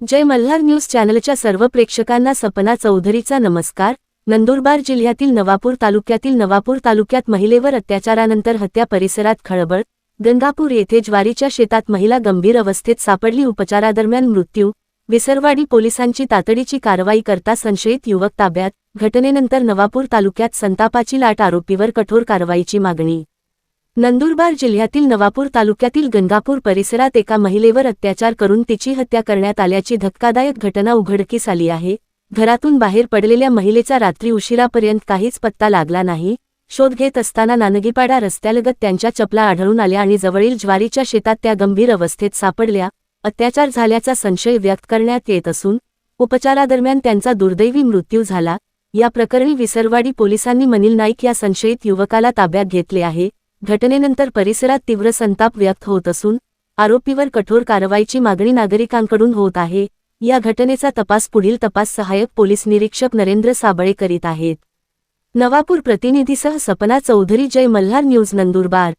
जय Malhar news चॅनलच्या सर्व प्रेक्षकांना सपना चौधरीचा नमस्कार। नंदुरबार जिल्ह्यातील नवापूर तालुक्यात महिलेवर अत्याचारानंतर हत्या परिसरात खळबळ। गंगापूर येथे ज्वारीच्या शेतात महिला गंभीर अवस्थेत सापडली, उपचारादरम्यान मृत्यू। विसरवाडी पोलिसांची तातडीची कारवाई करता संशयित युवक ताब्यात। घटनेनंतर नवापूर तालुक्यात संतापाची लाट, आरोपीवर कठोर कारवाईची मागणी। नंदुरबार जिल्ह्यातील नवापूर तालुक्यातील गंगापूर परिसरात एका महिलेवर अत्याचार करून तिची हत्या करण्यात आल्याची धक्कादायक घटना उघडकीस आली आहे। घरातून बाहेर पडलेल्या महिलेचा रात्री उशिरापर्यंत काहीच पत्ता लागला नाही। शोध घेत असताना नानगीपाडा रस्त्यालगत त्यांच्या चपला आढळून आल्या आणि जवळील ज्वारीच्या शेतात त्या गंभीर अवस्थेत सापडल्या। अत्याचार झाल्याचा संशय व्यक्त करण्यात येत असून उपचारादरम्यान त्यांचा दुर्दैवी मृत्यू झाला। या प्रकरणी विसरवाडी पोलिसांनी मनील नाईक या संशयित युवकाला ताब्यात घेतले आहे। घटनेनंतर परिसरात तीव्र संताप व्यक्त होत असून आरोपीवर कठोर कारवाईची मागणी नागरिकांकडून होत आहे। या घटनेचा पुढील तपास सहाय्यक पोलीस निरीक्षक नरेंद्र साबळे करीत आहेत। नवापूर प्रतिनिधीसह सपना चौधरी, जय मल्हार न्यूज, नंदुरबार।